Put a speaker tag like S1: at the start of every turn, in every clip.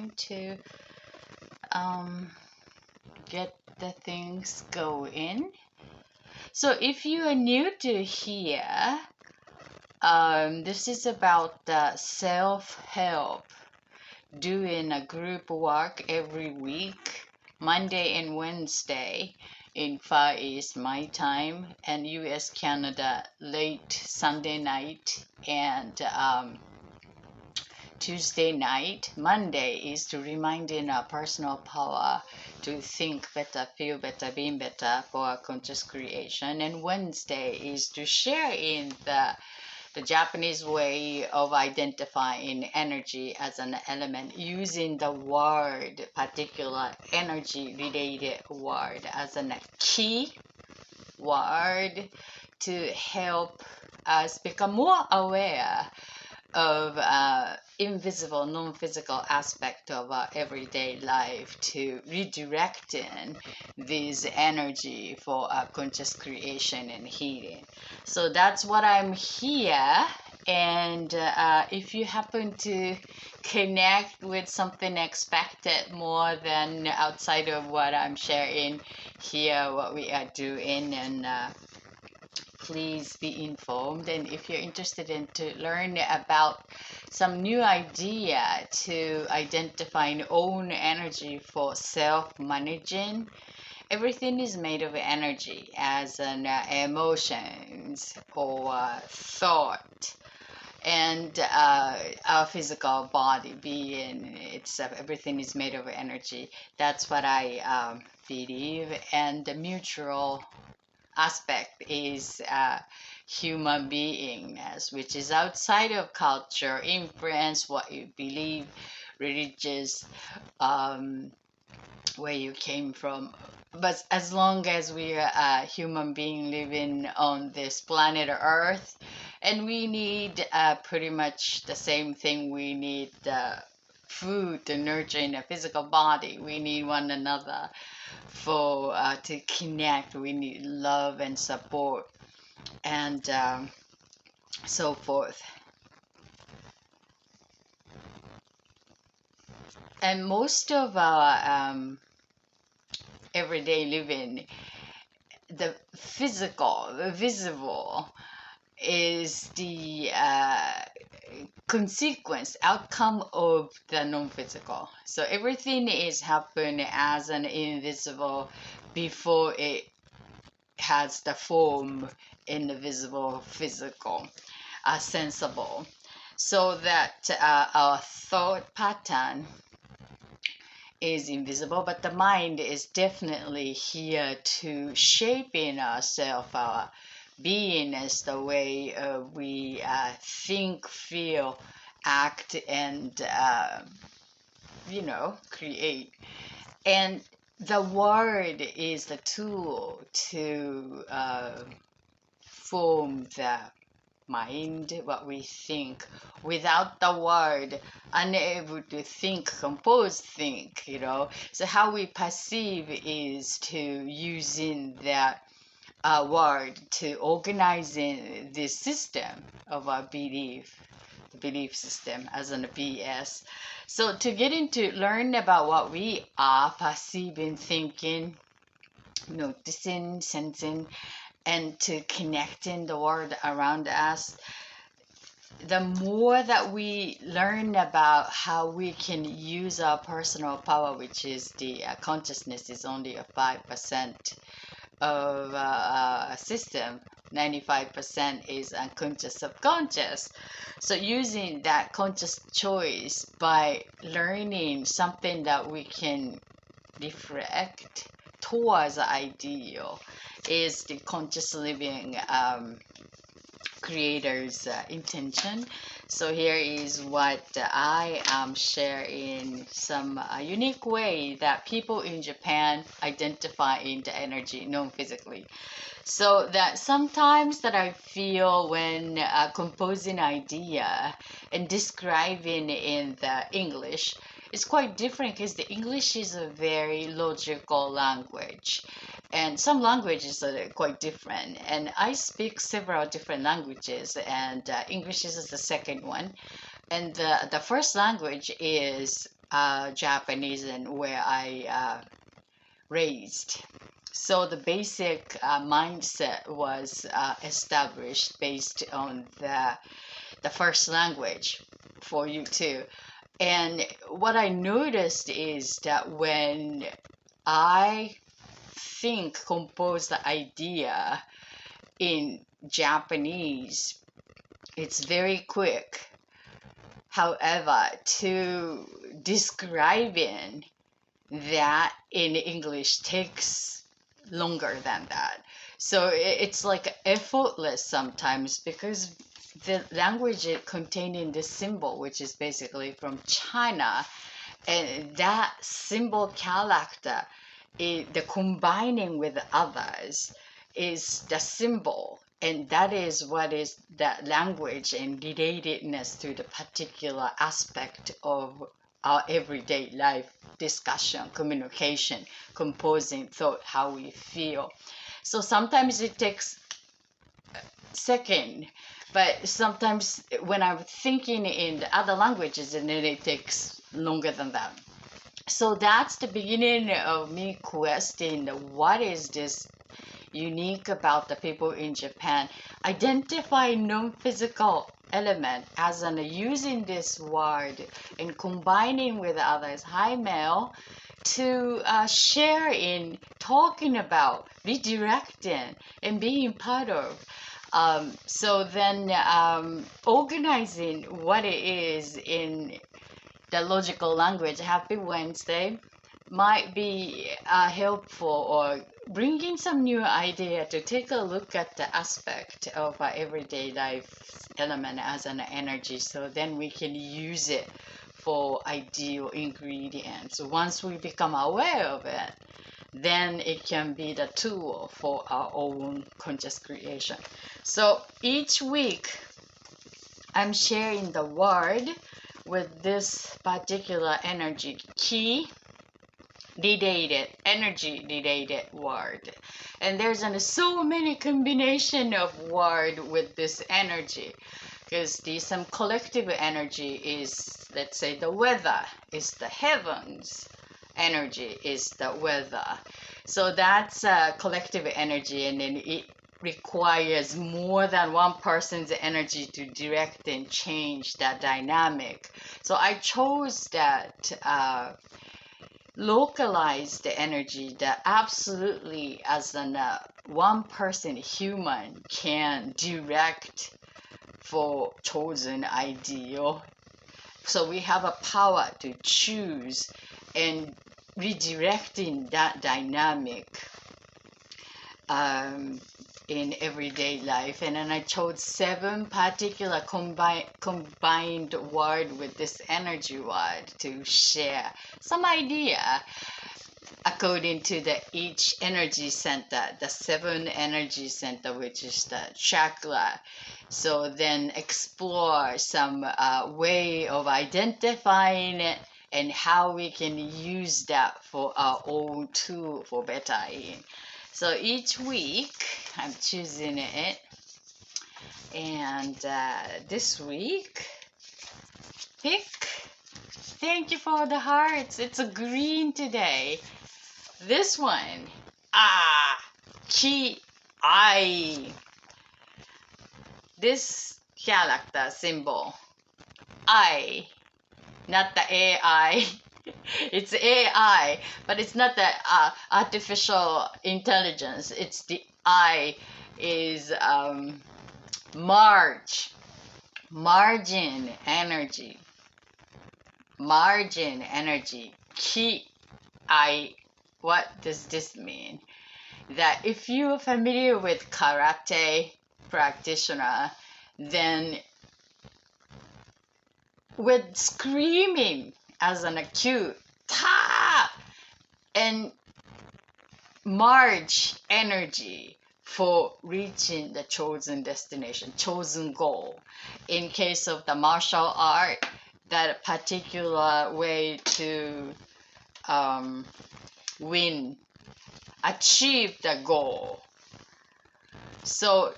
S1: time to um, get the things going. So if you are new to here, this is about the self-help, doing a group work every week, Monday and Wednesday in Far East my time, and US Canada late Sunday night, and Tuesday night. Monday is to reminding our personal power to think better, feel better, being better for our conscious creation. And Wednesday is to share in the Japanese way of identifying energy as an element, using the word, particular energy related word, as a key word to help us become more aware of invisible, non-physical aspect of our everyday life, to redirecting this energy for our conscious creation and healing. So that's what I'm here. And if you happen to connect with something expected more than outside of what I'm sharing here, what we are doing, and please be informed. And if you're interested in to learn about some new idea to identifying own energy for self-managing, everything is made of energy, as an emotions or thought, and our physical body being itself, everything is made of energy. That's what I believe. And the mutual aspect is human beingness, which is outside of culture, influence, what you believe, religious, um, where you came from. But as long as we are a human being living on this planet Earth, and we need pretty much the same thing, we need food to nurture in a physical body, we need one another for to connect, we need love and support, and so forth. And most of our everyday living, the physical, the visible, is the consequence, outcome of the non-physical. So everything is happening as an invisible before it has the form in the visible, physical, sensible. So that our thought pattern is invisible, but the mind is definitely here to shaping ourselves, our beingness, the way we think, feel, act, and create. And the word is the tool to form the mind, what we think. Without the word, unable to think, compose, think. So how we perceive is to using that word to organizing this system of our belief, the belief system as an BS. So to get into learn about what we are perceiving, thinking, noticing, sensing, and to connecting the world around us, the more that we learn about how we can use our personal power, which is the consciousness is only a 5% of a system, 95% is unconscious, subconscious. So using that conscious choice by learning something that we can reflect towards the ideal is the conscious living creator's intention. So here is what I am sharing, some unique way that people in Japan identify into energy non-physically. So that sometimes that I feel when composing idea and describing in the English, it's quite different because the English is a very logical language, and some languages are quite different. And I speak several different languages, and English is the second one. And the first language is Japanese and where I raised. So the basic mindset was established based on the first language for you too. And what I noticed is that when I compose the idea in Japanese, it's very quick. However, to describing that in English takes longer than that. So it's like effortless sometimes because the language containing this symbol, which is basically from China, and that symbol character, the combining with others is the symbol. And that is what is that language and relatedness to the particular aspect of our everyday life discussion, communication, composing thought, how we feel. So sometimes it takes second, but sometimes when I'm thinking in the other languages, and then it takes longer than that. So that's the beginning of me questioning what is this unique about the people in Japan. Identify non-physical element as an using this word and combining with others, high male, to share in talking about, redirecting, and being part of. So then organizing what it is in the logical language, Happy Wednesday, might be helpful, or bringing some new idea to take a look at the aspect of our everyday life element as an energy, so then we can use it for ideal ingredients. Once we become aware of it, then it can be the tool for our own conscious creation. So each week I'm sharing the word with this particular energy key related, energy related word. And there's so many combination of word with this energy, because some collective energy is, let's say, the weather is the heavens, energy is the weather. So that's collective energy, and then it requires more than one person's energy to direct and change that dynamic. So I chose that localized energy that absolutely as an one person human can direct for chosen ideal. So we have a power to choose and redirecting that dynamic in everyday life. And then I chose 7 particular combined word with this energy word to share some idea according to the each energy center, the 7 energy center, which is the chakra. So then explore some way of identifying it and how we can use that for our own tool for better being. So each week I'm choosing it, and this week pick. Thank you for the hearts. It's a green today. This one, Ki I. This character symbol, I, not the AI. It's AI, but it's not the artificial intelligence. It's the I is margin energy. Margin energy. Ki I. What does this mean? That if you're familiar with karate practitioner, then with screaming as an acute ta and march energy for reaching the chosen destination, chosen goal. In case of the martial art, that particular way to win, achieve the goal. So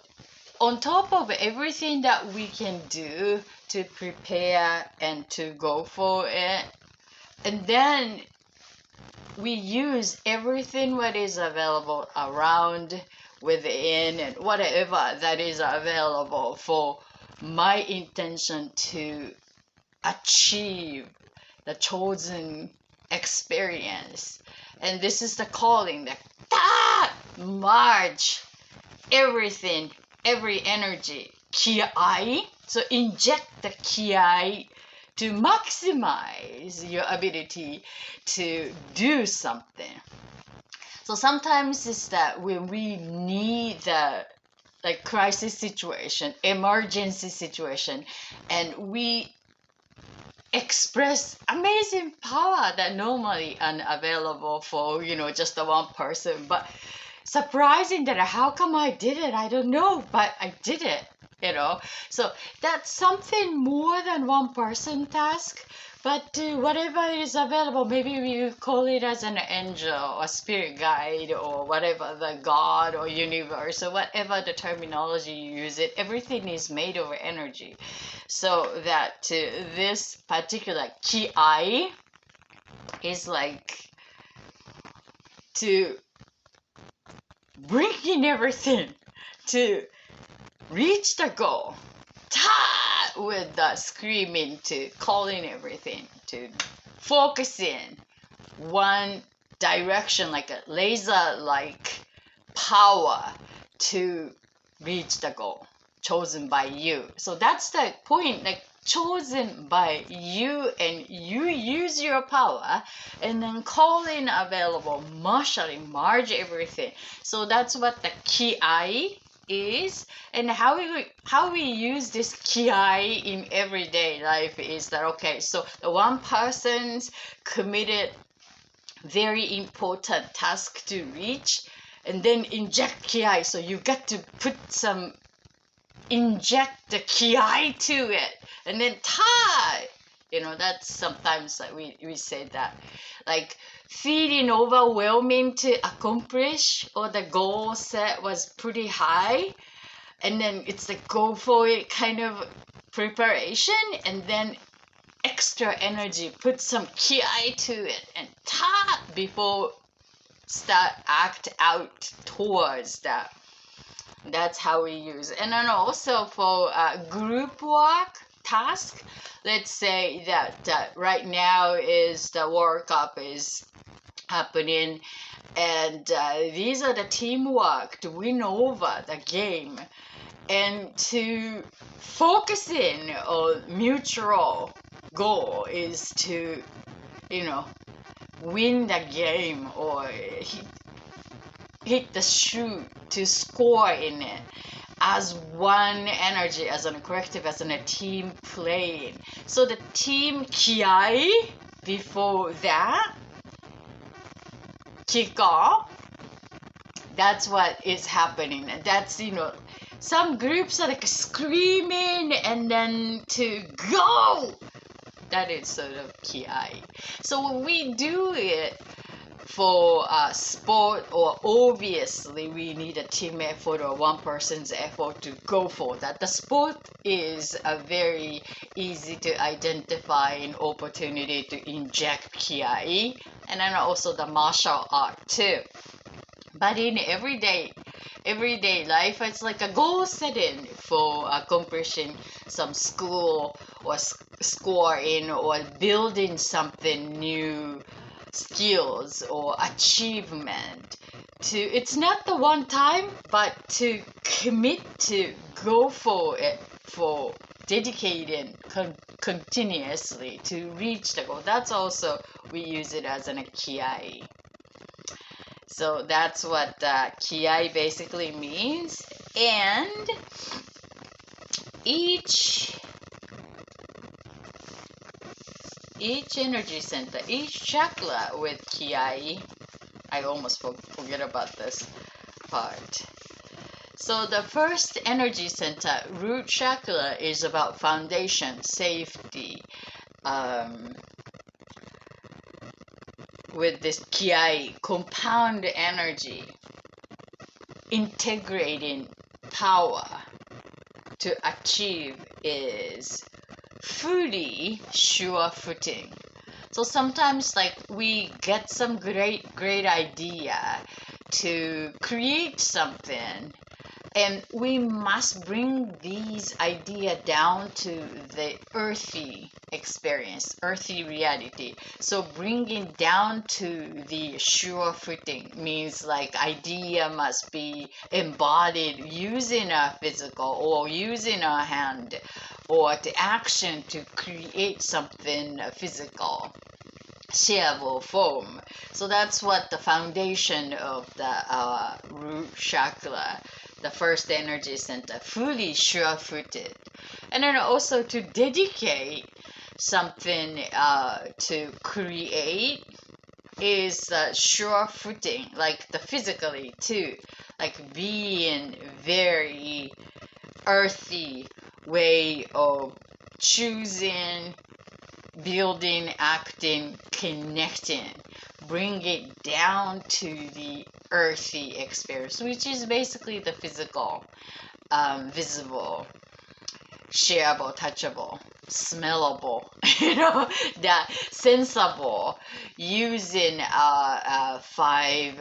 S1: on top of everything that we can do to prepare and to go for it, And then we use everything what is available around, within, and whatever that is available for my intention to achieve the chosen experience. And this is the calling, the merge everything, every energy, kiai. So inject the kiai to maximize your ability to do something. So sometimes it's that when we need the like crisis situation, emergency situation, and we express amazing power that normally unavailable for just the one person, but surprising that how come I did it, I don't know, but I did it. So that's something more than one person task, but whatever is available, maybe we call it as an angel or spirit guide or whatever, the god or universe or whatever the terminology you use it, everything is made of energy. So that this particular ki is like to bring in everything to reach the goal. With the screaming, to calling everything, to focus in one direction like a laser like power to reach the goal chosen by you. So that's the point, like chosen by you, and you use your power and then calling available, marshalling, merge everything. So that's what the ki is. And how we use this ki in everyday life is that, okay, so the one person's committed very important task to reach, and then inject ki, so you got to put some, inject the ki to it, and then that's sometimes like we say that, like feeling overwhelming to accomplish, or the goal set was pretty high, and then it's like go for it kind of preparation, and then extra energy, put some ki to it, and before start act out towards that. That's how we use it. And then also for group work task, let's say that right now is the World Cup is happening, and these are the teamwork to win over the game, and to focus in on mutual goal is to win the game, or hit the shoot to score in it as one energy, as a collective, as in a team playing. So the team ki before that kick off, that's what is happening. That's some groups are like screaming and then to go, that is sort of ki. So when we do it for sport, or obviously we need a team effort or one person's effort to go for that. The sport is a very easy to identify an opportunity to inject ki, and then also the martial art too. But in everyday life, it's like a goal setting for accomplishing some school, or scoring, or building something new, skills or achievement. It's not the one time, but to commit to go for it, for dedicating continuously to reach the goal. That's also, we use it as an ki. So that's what ki basically means. And each energy center, each chakra with ki, I almost forget about this part. So the first energy center, root chakra, is about foundation, safety, with this ki, compound energy, integrating power to achieve, is fully sure footing. So sometimes like we get some great idea to create something, and we must bring these ideas down to the earthy experience, earthy reality. So bringing down to the sure footing means like idea must be embodied using our physical or using our hand or the action to create something physical, shareable form. So that's what the foundation of the root chakra, the first energy center, fully sure-footed. And then also to dedicate something to create is sure-footing, like the physically too, like being very earthy way of choosing, building, acting, connecting, bring it down to the earthy experience, which is basically the physical, visible, shareable, touchable, smellable, that sensible, using five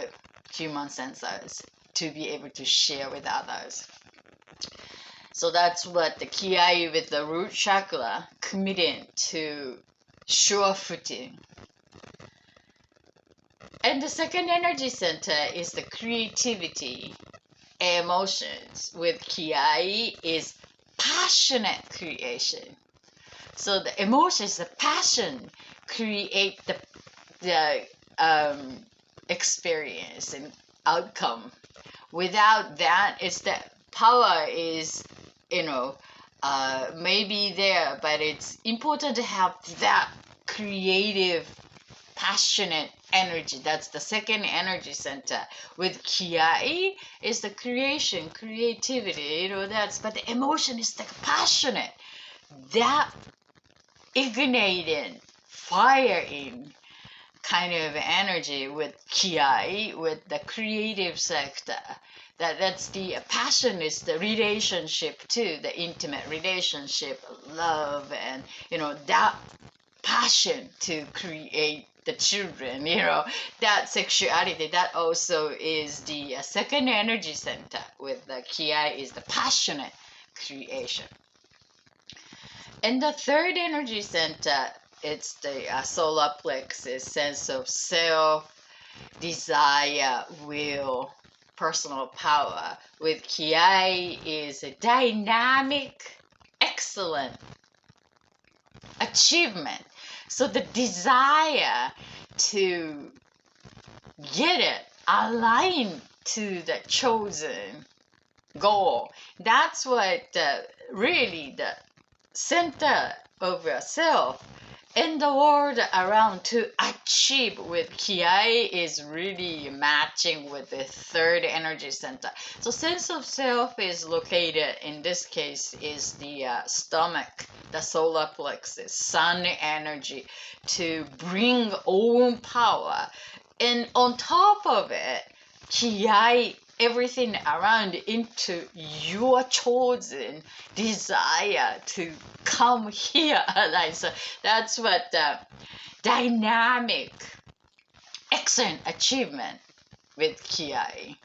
S1: human sensors to be able to share with others. So that's what the Kiai with the root chakra committing to sure footing. And the second energy center is the creativity, emotions. With Kiai is passionate creation. So the emotions, the passion, create the experience and outcome. Without that, it's the power is, maybe there, but it's important to have that creative, passionate energy. That's the second energy center. With Kiai is the creation, creativity, but the emotion is the passionate, that igniting, firing kind of energy with Kiai, with the creative sector. That's the passion, is the relationship too, the intimate relationship, love, and that passion to create the children, that sexuality, that also is the second energy center. With the Kiai is the passionate creation. And the third energy center, it's the solar plexus, sense of self, desire, will, personal power. With Kiai is a dynamic, excellent achievement. So the desire to get it aligned to the chosen goal, that's what really the center of yourself in the world around to achieve. With Kiai is really matching with the third energy center. So sense of self is located, in this case, is the stomach, the solar plexus, sun energy, to bring own power. And on top of it, Kiai, everything around into your chosen desire to come here. Like, so that's what dynamic, excellent achievement with Kiai.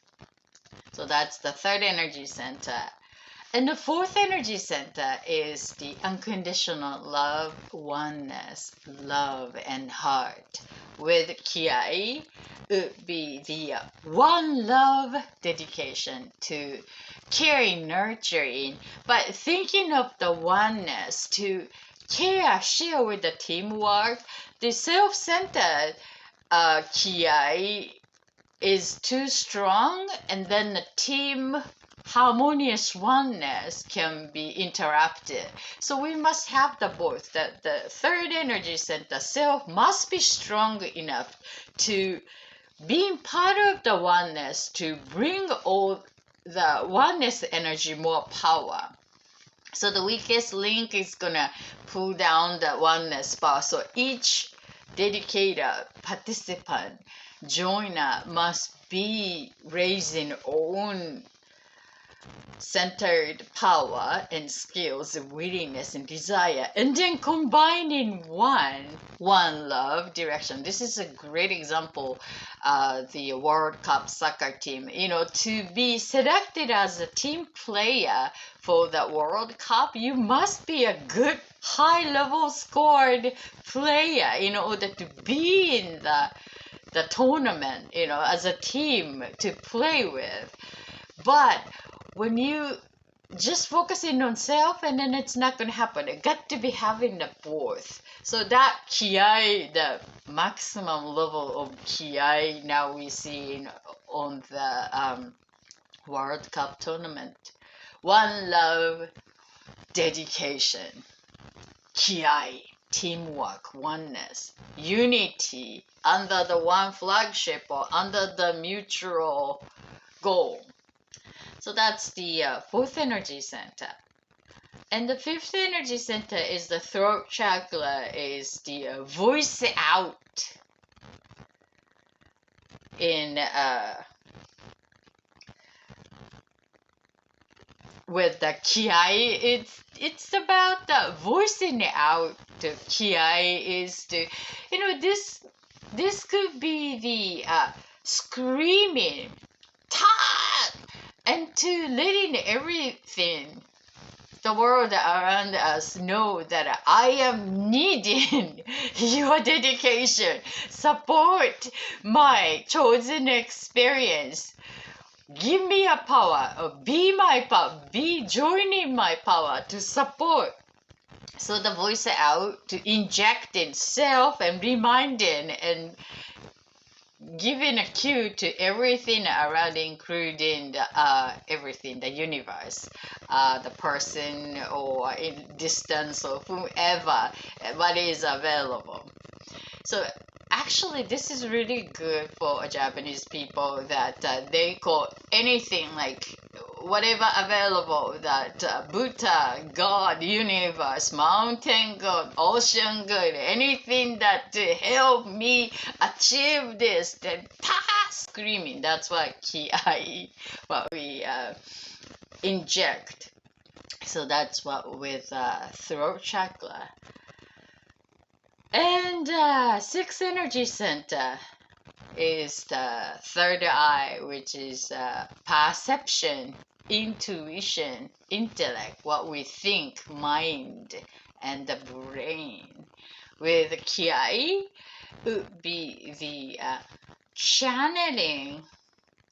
S1: So that's the third energy center. And the fourth energy center is the unconditional love, oneness, love, and heart. With Kiai, it would be the one love dedication to caring, nurturing, but thinking of the oneness to care, share with the teamwork. The self-centered Kiai is too strong, and then the team harmonious oneness can be interrupted. So we must have the both. The third energy center, self, must be strong enough to being part of the oneness, to bring all the oneness energy more power. So the weakest link is gonna pull down the oneness power. So each dedicator, participant, joiner must be raising own centered power and skills, willingness and desire, and then combining one love direction. This is a great example. The World Cup soccer team, to be selected as a team player for the World Cup, you must be a good high level scored player in order to be in the tournament, as a team to play with. But when you just focusing on self, and then it's not going to happen. It got to be having the both. So that kiai, the maximum level of kiai now we see on the World Cup tournament. One love, dedication, kiai, teamwork, oneness, unity under the one flagship or under the mutual goal. So that's the fourth energy center. And the fifth energy center is the throat chakra, is the voice out in with the kiai. It's about the voicing out. The kiai is the, this could be the screaming, ta, and to letting everything, the world around us, know that I am needing your dedication, support my chosen experience. Give me a power, or be my power, be joining my power to support. So the voice out, to inject in self and reminding and giving a cue to everything around, including everything, the universe, the person or in distance or whoever, what is available. So actually, this is really good for Japanese people, that they call anything like whatever available, that Buddha, God, universe, mountain God, ocean God, anything that to help me achieve this, then screaming. That's what what we inject. So that's what with throat chakra. And sixth energy center is the third eye, which is perception, intuition, intellect, what we think, mind, and the brain. With kiai, would be the channeling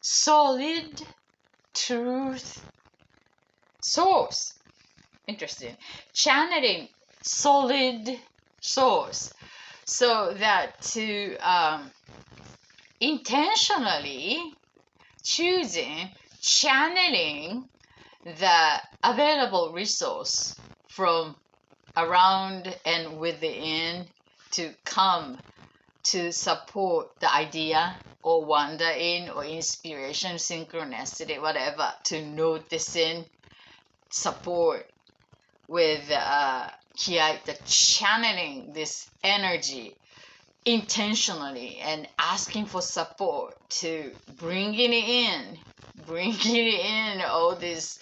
S1: solid truth source. Interesting. Channeling solid source, so that to intentionally channeling the available resource from around and within to come to support the idea or wonder in or inspiration, synchronicity, whatever, to noticing, support with kiai, the channeling this energy intentionally and asking for support to bringing in all this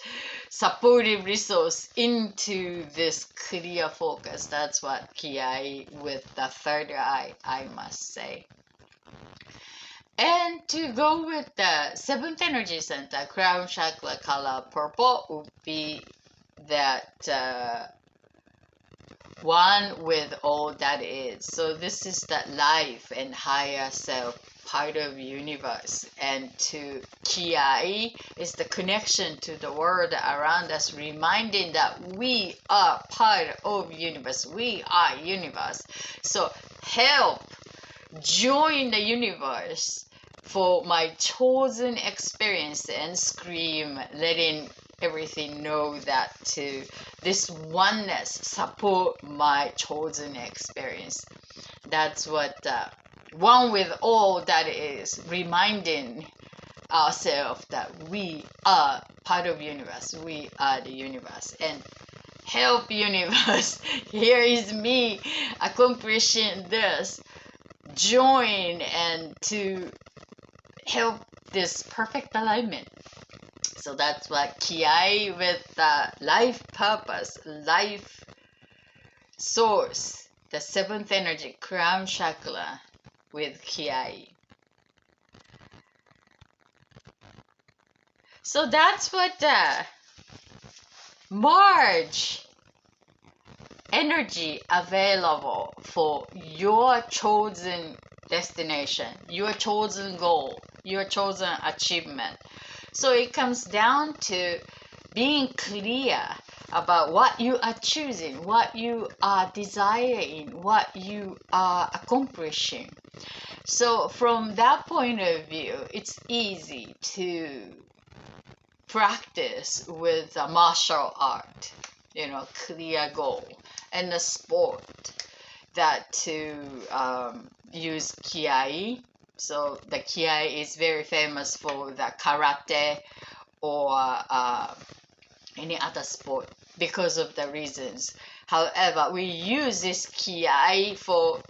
S1: supportive resource into this clear focus. That's what kiai with the third eye, I must say. And to go with the seventh energy center, crown chakra, color purple, would be that one with all that is. So this is that life and higher self, part of universe. And to kiai is the connection to the world around us, reminding that we are part of universe, we are universe. So help join the universe for my chosen experience, and scream, letting everything know that to this oneness support my chosen experience. That's what one with all that is, reminding ourselves that we are part of universe, we are the universe, and help universe, here is me accomplishing this, join and to help this perfect alignment. So that's what kiai with life purpose, life source, the seventh energy, crown chakra with kiai. So that's what March energy available for your chosen destination, your chosen goal, your chosen achievement. So it comes down to being clear about what you are choosing, what you are desiring, what you are accomplishing. So from that point of view, it's easy to practice with a martial art, clear goal, and a sport that to use kiai. So the kiai is very famous for the karate or any other sport because of the reasons. However, we use this kiai for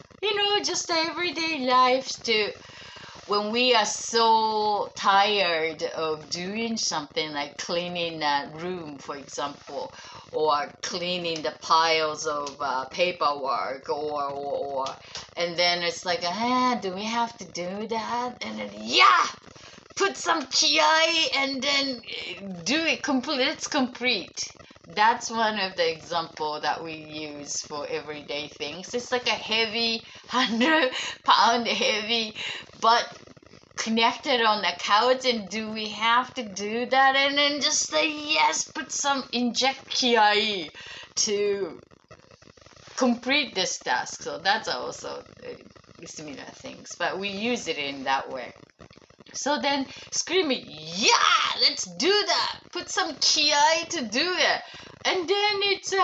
S1: just everyday life to when we are so tired of doing something like cleaning a room, for example, or cleaning the piles of paperwork, or and then it's like, do we have to do that? And then put some kiai and then do it complete. It's complete. That's one of the example that we use for everyday things. It's like a heavy 100-pound heavy but connected on the couch, and do we have to do that? And then just say yes, put some inject kiai to complete this task. So that's also similar things, but we use it in that way. So then screaming, let's do that, put some kiai to do it. And then it's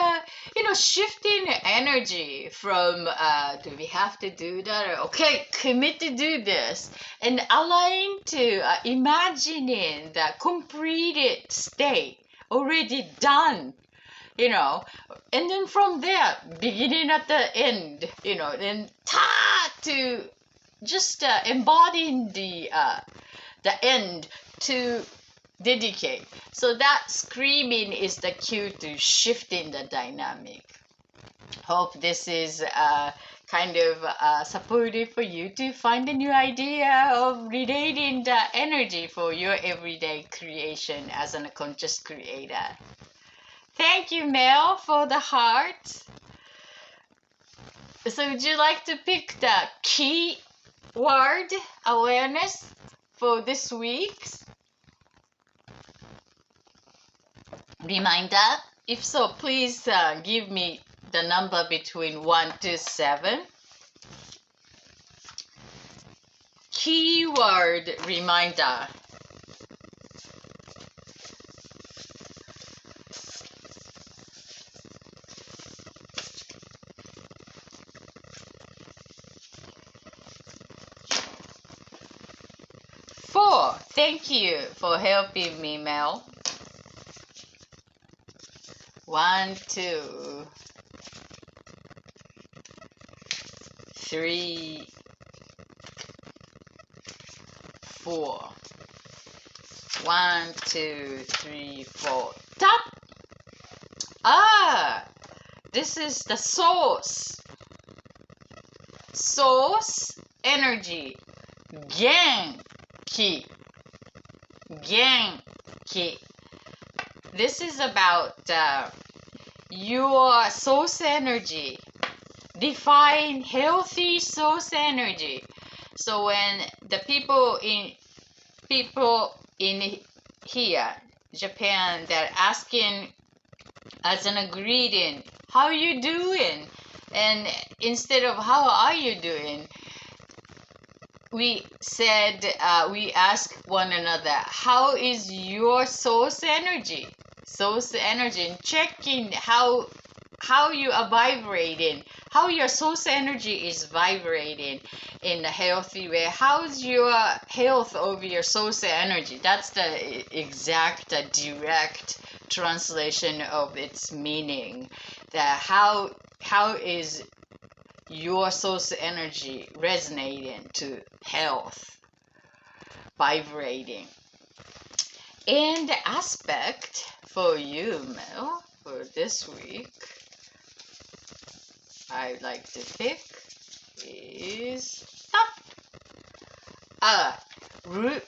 S1: shifting energy from do we have to do that, or okay, commit to do this, and align to imagining the completed state already done, and then from there beginning at the end, then to just embodying the end to dedicate. So that screaming is the cue to shifting the dynamic. Hope this is kind of supportive for you to find a new idea of relating the energy for your everyday creation as a conscious creator. Thank you, Mel, for the heart. So would you like to pick the key word awareness for this week's reminder? If so, please give me the number between 1 to 7. Keyword reminder. Thank you for helping me, Mel. 1, 2, 3, 4. 1, 2, 3, 4. Tap! This is the source. Source energy. Genki. Genki. This is about your source energy. Define healthy source energy. So when the people in here, Japan, they're asking as an ingredient, how you doing? And instead of how are you doing, we said, we ask one another, how is your source energy? Source energy, and checking how you are vibrating, how your source energy is vibrating in a healthy way. How's your health of your source energy? That's the exact direct translation of its meaning. How is your source energy resonating to health, vibrating? And the aspect for you, Mel, for this week, I'd like to pick is root.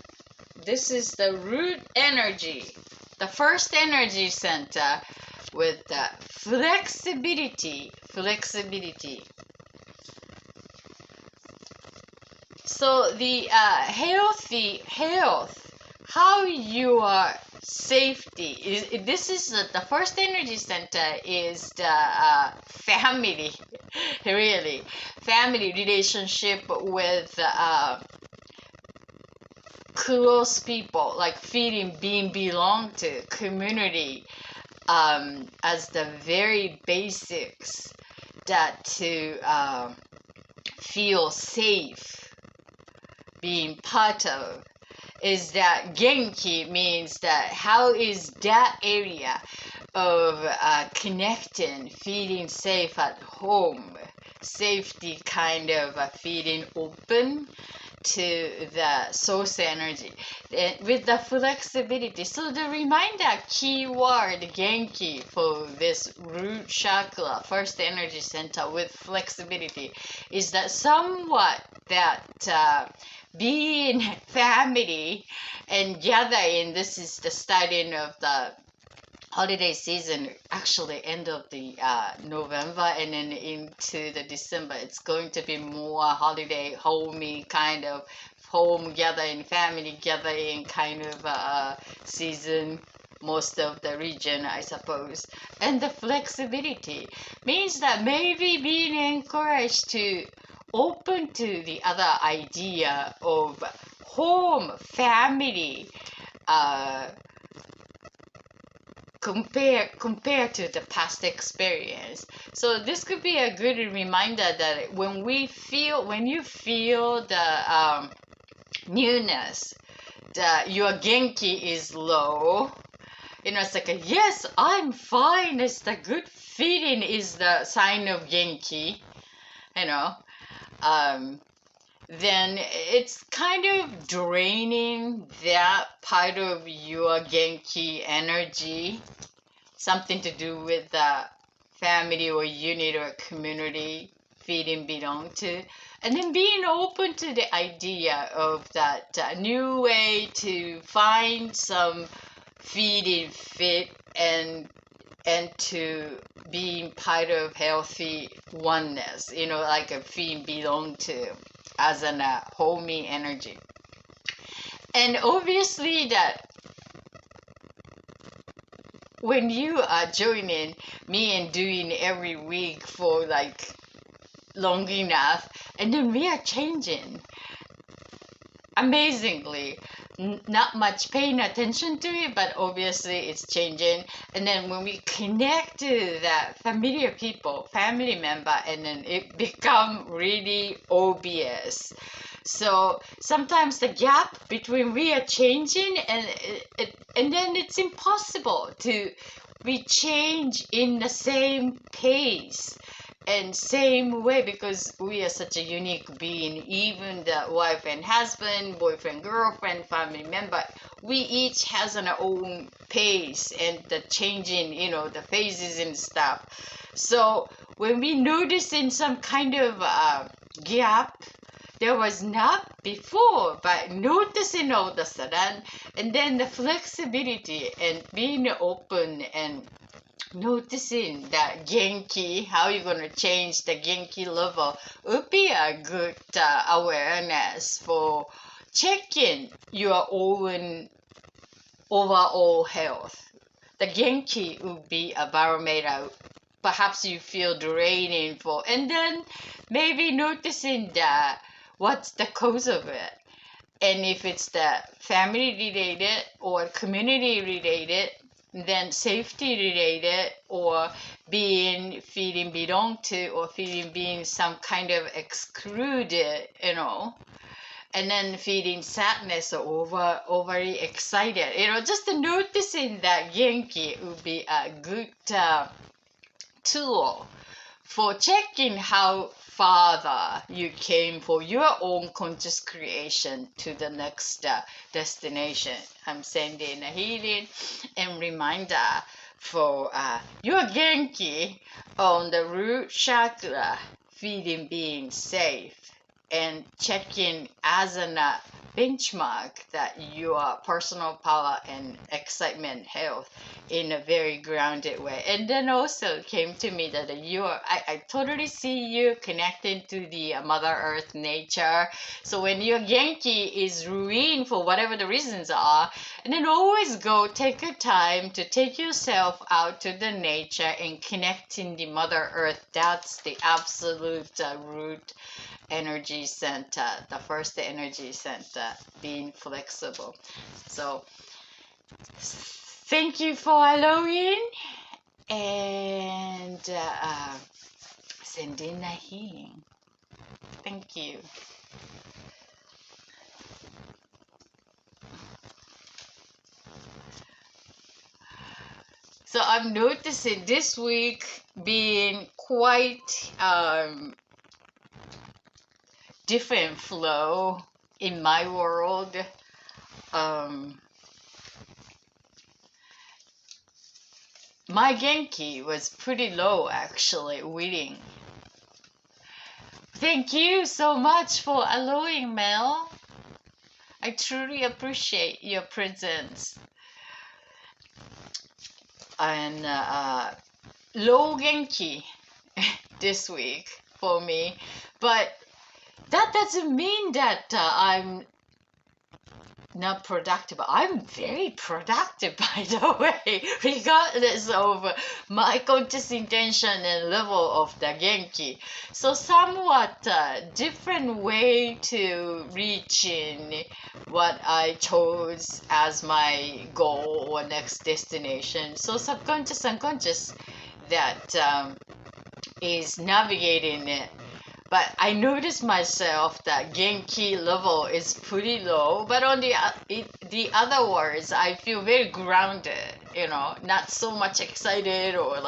S1: This is the root energy, the first energy center with the flexibility. So the healthy health, how you are safety is. This is the first energy center is the family, really family relationship with close people, like feeling being belong to community, as the very basics that to feel safe being part of. Is that genki means that how is that area of connecting, feeling safe at home, safety kind of feeling open to the source energy with the flexibility. So the reminder keyword genki for this root chakra, first energy center with flexibility, is that somewhat that being family and gathering. This is the starting of the holiday season, actually end of the November and then into the December. It's going to be more holiday homey kind of home gathering, family gathering kind of season, most of the region, I suppose. And the flexibility means that maybe being encouraged to open to the other idea of home, family, compare to the past experience. So this could be a good reminder that when you feel the newness, that your genki is low, it's like yes, I'm fine. It's the good feeling is the sign of genki, you know. Then it's kind of draining that part of your genki energy, something to do with the family or unit or community feeling belong to, and then being open to the idea of that new way to find some feeling fit and to being part of healthy oneness, like a feeling belong to as an homey energy. And obviously that when you are joining me and doing every week for like long enough, and then we are changing amazingly, not much paying attention to it, but obviously it's changing. And then when we connect to that familiar people, family member, and then it become really obvious. So sometimes the gap between we are changing and then it's impossible to we change in the same pace and same way, because we are such a unique being. Even the wife and husband, boyfriend, girlfriend, family member, we each has an own pace and the changing, the phases and stuff. So when we notice in some kind of gap, there was not before, but noticing all of a sudden, and then the flexibility and being open and noticing that genki, how you're going to change the genki level would be a good awareness for checking your own overall health. The genki would be a barometer. Perhaps you feel draining and then maybe noticing that what's the cause of it. And if it's the family related or community related, then safety related, or feeling belong to, or feeling being some kind of excluded, and then feeling sadness or overly excited, just noticing that genki would be a good tool for checking how farther you came for your own conscious creation to the next destination. I'm sending a healing and reminder for your Genki on the root chakra, feeling being safe and checking as a benchmark that your personal power and excitement health in a very grounded way. And then also came to me that I totally see you connected to the Mother Earth nature. So when your Genki is ruined for whatever the reasons are, and then always go take a time to take yourself out to the nature and connect in the Mother Earth. That's the absolute root energy center, the first energy center, being flexible. So thank you for allowing, and sending a healing. Thank you. So I'm noticing this week being quite different flow in my world. My Genki was pretty low actually, waiting. Thank you so much for allowing, Mel. I truly appreciate your presence. And low Genki this week for me, but that doesn't mean that I'm not productive. I'm very productive, by the way, regardless of my conscious intention and level of the Genki. So somewhat different way to reach in what I chose as my goal or next destination. So subconscious, unconscious, that is navigating it. But I noticed myself that Genki level is pretty low. But on the other words, I feel very grounded. Not so much excited or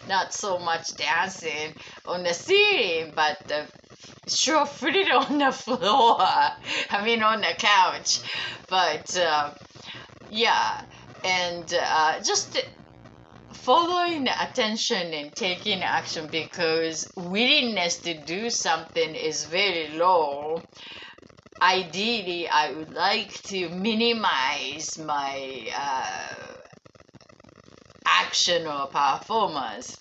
S1: not so much dancing on the ceiling, but sure footed on the floor. I mean on the couch. But yeah, and just following attention and taking action, because willingness to do something is very low. Ideally, I would like to minimize my action or performance.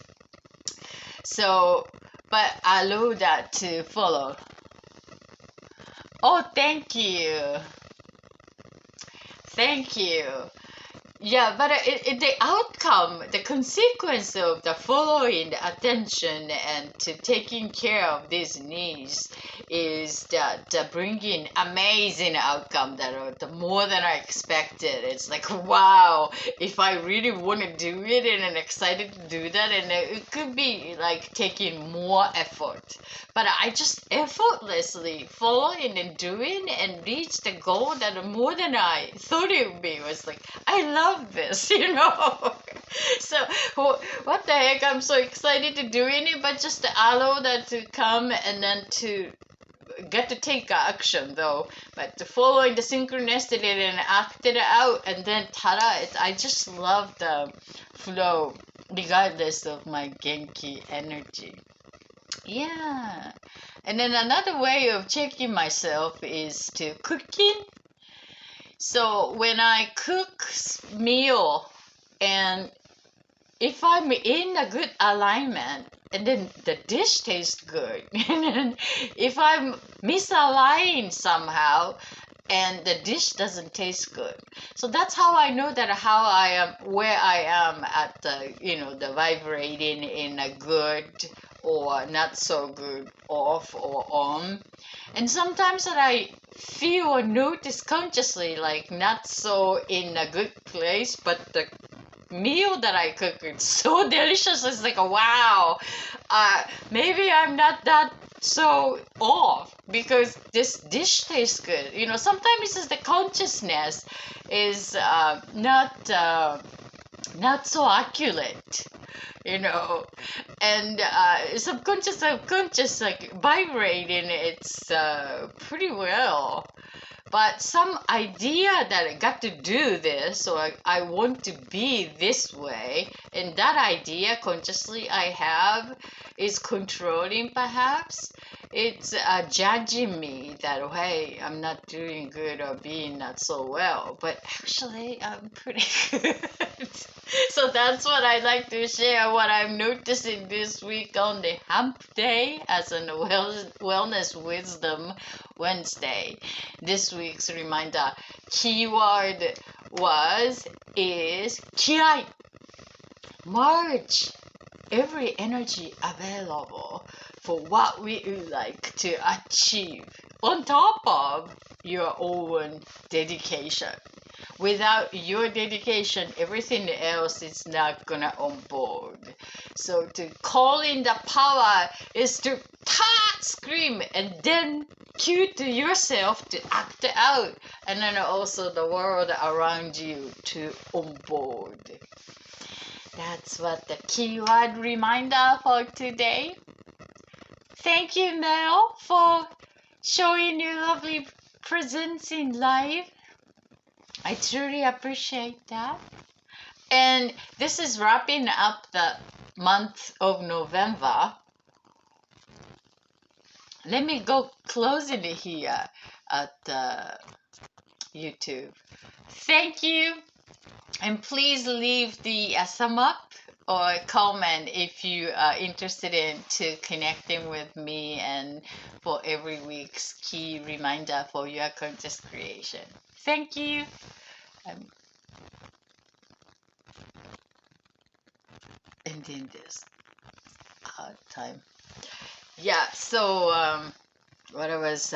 S1: So, but allow that to follow. Oh, thank you. Thank you. Yeah, but the outcome, the consequence of the following the attention and to taking care of these needs is that bringing amazing outcome that are the more than I expected. It's like, wow, if I really want to do it and I'm excited to do that, and it could be like taking more effort. But I just effortlessly following and doing and reach the goal that more than I thought it would be. It was like, I love this, So what the heck, I'm so excited to doing it, but just to allow that to come and then to get to take action though, but to following the synchronicity and act it out, and then tada, I just love the flow regardless of my Genki energy. Yeah. And then another way of checking myself is to cooking. So when I cook meal, and if I'm in a good alignment, and then the dish tastes good, and then if I'm misaligned somehow, and the dish doesn't taste good, so that's how I know that how I am, where I am at the the vibrating in a good or not so good, off or on. And sometimes that I feel or notice consciously like not so in a good place, but the meal that I cook is so delicious. It's like, wow, maybe I'm not that so off because this dish tastes good. Sometimes it's just the consciousness is not not so accurate, you know, and subconscious like vibrating it's pretty well, but some idea that I got to do this or I want to be this way, and that idea consciously I have is controlling perhaps. It's judging me that, hey, I'm not doing good or being not so well, but actually I'm pretty good. So that's what I like to share, what I'm noticing this week on the Hump Day as a Wellness Wisdom Wednesday. This week's reminder keyword is kirai. Merge every energy available for what we would like to achieve on top of your own dedication. Without your dedication, everything else is not gonna on board. So to call in the power is to scream, and then cue to yourself to act out, and then also the world around you to on board. That's what the keyword reminder for today. Thank you, Mel, for showing your lovely presence in live. I truly appreciate that. And this is wrapping up the month of November. Let me go close it here at YouTube. Thank you. And please leave the sum up or comment if you are interested in to connecting with me and for every week's key reminder for your conscious creation. Thank you. I'm ending this time. Yeah, so what I was